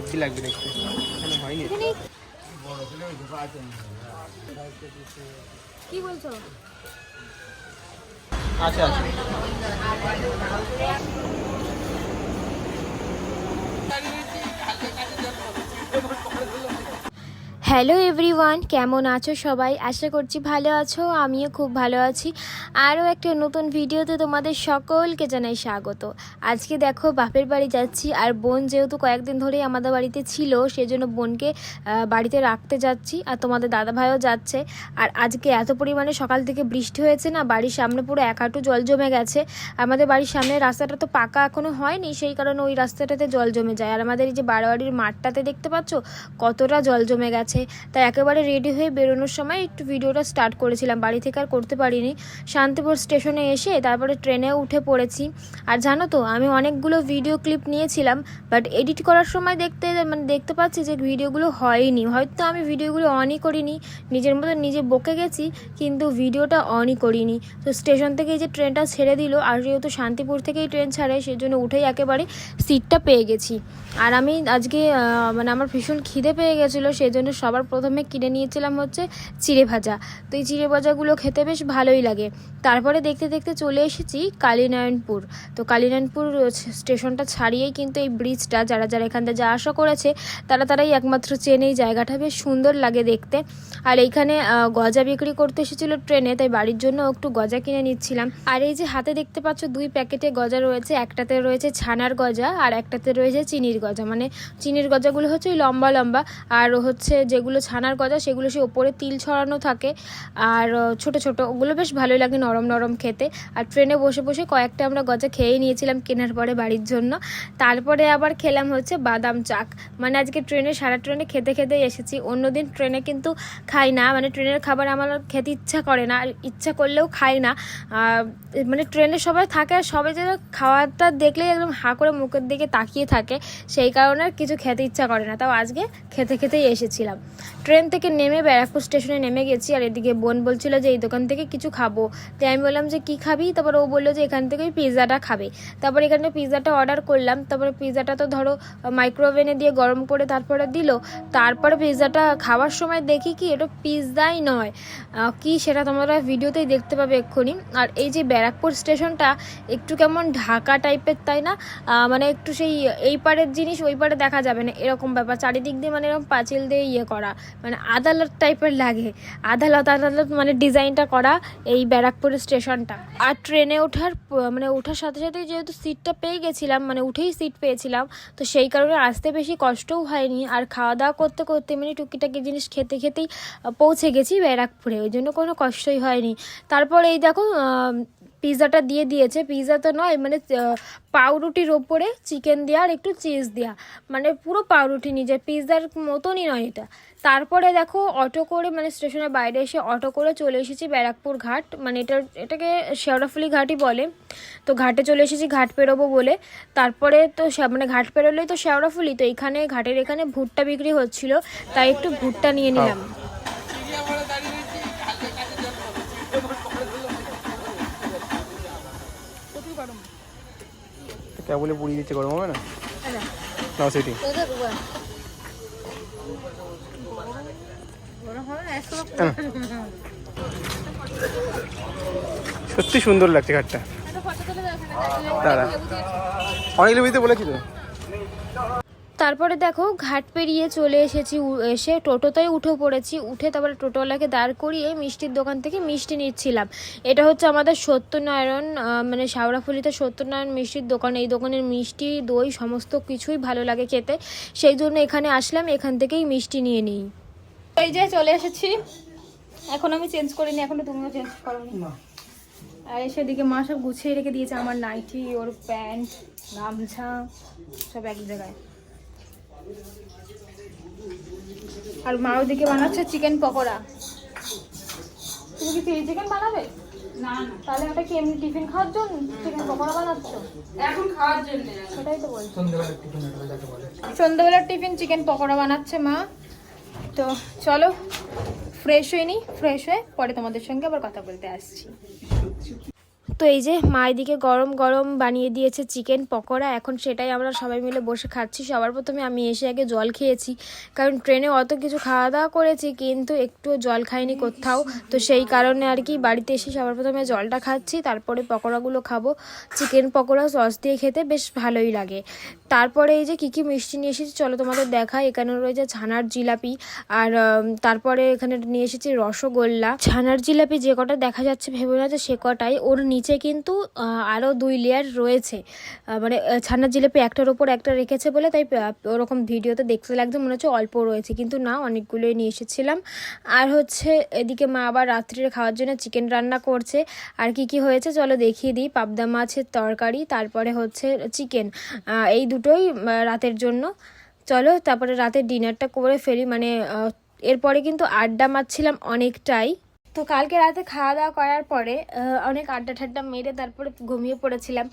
Heavy লাগবে দেখতে। এখানে হয়নি কি বলছো? আচ্ছা আচ্ছা হ্যালো এভরিওয়ান, কেমন আছো সবাই? আশা করছি ভালো আছো, আমিও খুব ভালো আছি। আরও একটা নতুন ভিডিওতে তোমাদের সকলকে জানাই স্বাগত। আজকে দেখো বাপের বাড়ি যাচ্ছি, আর বোন যেহেতু কয়েকদিন ধরেই আমাদের বাড়িতে ছিল, সেজন্য বোনকে বাড়িতে রাখতে যাচ্ছি, আর তোমাদের দাদাভাইও যাচ্ছে। আর আজকে এত পরিমাণে সকাল থেকে বৃষ্টি হয়েছে না, বাড়ির সামনে পুরো এক হাঁটু জল জমে গেছে। আমাদের বাড়ির সামনের রাস্তাটা তো পাকা এখনও হয়নি, সেই কারণে ওই রাস্তাটাতে জল জমে যায়। আর আমাদের এই যে বাড়ির মাঠটাতে দেখতে পাচ্ছ কতটা জল জমে গেছে। তাই একেবারে রেডি হয়ে বেরোনোর সময় একটু ভিডিওটা স্টার্ট করেছিলাম, বাড়ি থেকে আর করতে পারিনি। শান্তিপুর স্টেশনে এসে তারপরে ট্রেনে উঠে পড়েছি। আর জানো তো, আমি অনেকগুলো ভিডিও ক্লিপ নিয়েছিলাম, বাট এডিট করার সময় দেখতে পাচ্ছি যে ভিডিওগুলো হয়নি। হয়তো আমি ভিডিওগুলো অনই করিনি, নিজের মতো নিজে বকে গেছি, কিন্তু ভিডিওটা অনই করিনি। তো স্টেশন থেকে এই যে ট্রেনটা ছেড়ে দিল, আর যেহেতু শান্তিপুর থেকেই ট্রেন ছাড়ে, সেজন্য উঠেই একেবারে সিটটা পেয়ে গেছি। আর আমি আজকে আমার ভীষণ খিদে পেয়ে গেছিলো, সেই জন্য সবার প্রথমে কিনে নিয়েছিলাম হচ্ছে চিড়ে ভাজা। তো এই চিড়ে ভাজাগুলো খেতে বেশ ভালোই লাগে। তারপরে দেখতে দেখতে চলে এসেছি কালীনারায়ণপুর। তো কালীনারায়ণপুর স্টেশনটা ছাড়িয়েই কিন্তু এই ব্রিজটা, যারা যারা এখান থেকে যা আসা করেছে তারাই একমাত্র চেনে। এই জায়গাটা বেশ সুন্দর লাগে দেখতে। আর এইখানে গজা বিক্রি করতে এসেছিলো ট্রেনে, তাই বাড়ির জন্য একটু গজা কিনে নিচ্ছিলাম। আর এই যে হাতে দেখতে পাচ্ছ 2 প্যাকেটে গজা রয়েছে, একটাতে রয়েছে ছানার গজা আর একটাতে রয়েছে চিনির গজা। মানে চিনির গজাগুলো হচ্ছে ওই লম্বা লম্বা, আর হচ্ছে যেগুলো ছানার গজা সেগুলো সে ওপরে তিল ছড়ানো থাকে, আর ছোট ছোট, ওগুলো বেশ ভালোই লাগে নরম নরম খেতে। আর ট্রেনে বসে বসে কয়েকটা আমরা গজা খেয়ে নিয়েছিলাম কেনার পরে বাড়ির জন্য। তারপরে আবার খেলাম হচ্ছে বাদাম চাক। মানে আজকে সারা ট্রেনে খেতে খেতেই এসেছি। অন্যদিন ট্রেনে কিন্তু খাই না, মানে ট্রেনের খাবার আমার খেতে ইচ্ছা করে না, আর ইচ্ছা করলেও খাই না। মানে ট্রেনে সবাই থাকে, আর সবাই যেন খাওয়াটা দেখলেই একদম হাঁ করে মুখের দিকে তাকিয়ে থাকে, সেই কারণে আর কিছু খেতে ইচ্ছা করে না। তাও আজকে খেতে খেতেই এসেছিলাম। ট্রেন থেকে নেমে ব্যারাকপুর স্টেশনে নেমে গেছি, আর এদিকে বোন বলছিল যে এই দোকান থেকে কিছু খাবো। তাই আমি বললাম যে কী খাবি? তারপরে ও বললো যে এখান থেকে ওই পিৎজাটা খাবে। তারপরে এখানে পিৎজাটা অর্ডার করলাম। তারপরে পিৎজাটা তো ধরো মাইক্রোওভেনে দিয়ে গরম করে তারপরে দিল। তারপরে পিৎজাটা খাওয়ার সময় দেখি কি এটা পিৎজাই নয়, কি সেটা তোমরা ভিডিওতেই দেখতে পাবে এক্ষুনি। আর এই যে ব্যারাকপুর স্টেশনটা একটু কেমন ঢাকা টাইপের, তাই না? মানে একটু সেই এই পারের জিনিস ওই পারে দেখা যাবে না, এরকম ব্যাপার। চারিদিক দিয়ে মানে এরকম পাঁচিল দিয়ে করা, মানে আদালত টাইপের লাগে, আদালত মানে ডিজাইনটা করা এই ব্যারাকপুর স্টেশনটা। আর ট্রেনে ওঠার সাথে সাথে যেহেতু সিটটা পেয়ে গেছিলাম, মানে উঠেই সিট পেয়েছিলাম, তো সেই কারণে আসতে বেশি কষ্টও হয়নি। আর খাওয়া দাওয়া করতে করতে মানে টুকিটাকি জিনিস খেতে খেতেই পৌঁছে গেছি ব্যারাকপুরে, ওই জন্য কোনো কষ্টই হয়নি। তারপর এই দেখো পিৎজাটা দিয়ে দিয়েছে। পিৎজা তো নয়, মানে পাউরুটির ওপরে চিকেন দেওয়া আর একটু চিজ দেওয়া, মানে পুরো পাউরুটি নিজের পিৎজার মতনই নয় এটা। তারপরে দেখো অটো করে, মানে স্টেশনের বাইরে এসে অটো করে চলে এসেছি ব্যারাকপুর ঘাট, মানে এটাকে শেওড়াফুলি ঘাটই বলে। তো ঘাটে চলে এসেছি ঘাট পেরোবো বলে। তারপরে তো মানে ঘাট পেরোলেই তো শেওড়াফুলি, তো ঘাটের এখানে ভুট্টা বিক্রি হচ্ছিল, তাই একটু ভুট্টা নিয়ে নিলাম। কেবলে পুড়িয়ে দিচ্ছে, গরম হবে না? না সেটি সত্যি সুন্দর লাগছে ঘাটটা। দাঁড়া, অনেক লোক বলেছি তো। তারপরে দেখো ঘাট পেরিয়ে চলে এসেছি, এসে টোটোতেই উঠে পড়েছি। উঠে তারপরে টোটোওয়ালাকে দাঁড় করিয়ে মিষ্টির দোকান থেকে মিষ্টি নিচ্ছিলাম। এটা হচ্ছে আমাদের সত্যনারায়ণ, মানে শেওড়াফুলিতে সত্যনারায়ণ মিষ্টির দোকান। এই দোকানের মিষ্টি, দই সমস্ত কিছুই ভালো লাগে খেতে, সেই জন্য এখানে আসলাম, এখান থেকেই মিষ্টি নিয়ে নিই। এই যে চলে এসেছি, এখন আমি চেঞ্জ করিনি, এখন তুমিও চেঞ্জ করোনি। আর সেদিকে মা সব গুছিয়ে রেখে দিয়েছে, আমার নাইটি, ওর প্যান্ট, গামছা সব এক জায়গায়। আর মা ওদিকে বানাচ্ছে চিকেন পকোড়া। তুমি কি চিলি চিকেন বানাবে? না না, তাহলে ওটা কি এমনি টিফিন খাওয়ার জন্য চিকেন পকোড়া বানাচ্ছ? এখন খাওয়ার জন্য। সেটাই তো বলছি, সন্ধ্যাবেলার টিফিন চিকেন পকোড়া বানাচ্ছে মা। তো চলো ফ্রেশ হয়ে নিই, ফ্রেশ হয়ে পরে তোমাদের সঙ্গে আবার কথা বলতে আসছি। তো এই যে মা এদিকে গরম গরম বানিয়ে দিয়েছে চিকেন পকোড়া, এখন সেটাই আমরা সবাই মিলে বসে খাচ্ছি। সবার প্রথমে আমি এসে আগে জল খেয়েছি, কারণ ট্রেনে অত কিছু খাওয়া দাওয়া করেছি কিন্তু একটুও জল খাইনি কোথাও। তো সেই কারণে আর কি বাড়িতে এসে সবার প্রথমে জলটা খাচ্ছি, তারপরে পকোড়াগুলো খাবো। চিকেন পকোড়া সস দিয়ে খেতে বেশ ভালোই লাগে। তারপরে এই যে কী মিষ্টি নিয়ে এসেছি চলো তোমাদের দেখাই। এখানে রয়েছে ছানার জিলাপি, আর তারপরে এখানে নিয়ে এসেছি রসগোল্লা। ছানার জিলাপি যে কটা দেখা যাচ্ছে ভেবে না যে সে কটাই, ওর নিচে কিন্তু আরও 2 লেয়ার রয়েছে। মানে ছানার জিলাপি একটার ওপর একটা রেখেছে বলে তাই ওরকম ভিডিওতে দেখতে লাগছে মনে হচ্ছে অল্প রয়েছে, কিন্তু না, অনেকগুলোই নিয়ে এসেছিলাম। আর হচ্ছে এদিকে মা আবার রাত্রিরে খাওয়ার জন্য চিকেন রান্না করছে। আর কি হয়েছে চলো দেখিয়ে দিই। পাবদা মাছের তরকারি, তারপরে হচ্ছে চিকেন, এই দুটোই রাতের জন্য। চলো তারপরে রাতের ডিনারটা করে ফেলি। মানে এরপরে কিন্তু আড্ডা মারছিলাম অনেকটাই। তো কালকে রাতে খাওয়া দাওয়া করার পরে অনেক আড্ডা ঠাড্ডা মেরে তারপরে ঘুমিয়ে পড়েছিলাম।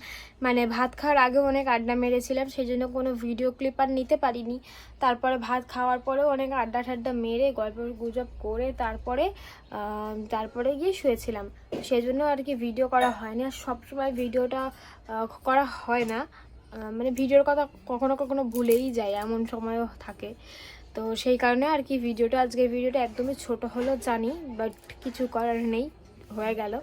মানে ভাত খাওয়ার আগেও অনেক আড্ডা মেরেছিলাম, সেই জন্য কোনো ভিডিও ক্লিপ আর নিতে পারিনি। তারপরে ভাত খাওয়ার পরেও অনেক আড্ডা ঠাড্ডা মেরে গল্প গুজব করে তারপরে গিয়ে শুয়েছিলাম। সেই জন্য আর কি ভিডিও করা হয়নি। আর সবসময় ভিডিওটা করা হয় না, মানে ভিডিওর কথা কখনো কখনো ভুলেই যায়, এমন সময়ও থাকে। তো সেই কারণে আর কি আজকের ভিডিওটা একদমই ছোট হলো জানি, বাট কিছু করার নেই, হয়ে গেল।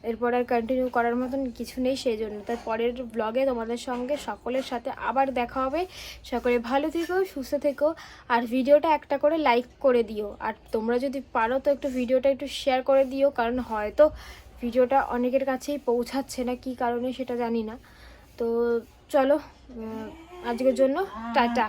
এরপর আর কন্টিনিউ করার মতন কিছু নেই, সেই জন্য। তার পরের ব্লগে তোমাদের সঙ্গে সকলের সাথে আবার দেখা হবে। সকলে ভালো থেকো, সুস্থ থেকো, আর ভিডিওটা একটা করে লাইক করে দিও। আর তোমরা যদি পারো তো একটু ভিডিওটা একটু শেয়ার করে দিও, কারণ হয়তো ভিডিওটা অনেকের কাছেই পৌঁছাচ্ছে না, কী কারণে সেটা জানি না। তো চলো আজকের জন্য টাটা।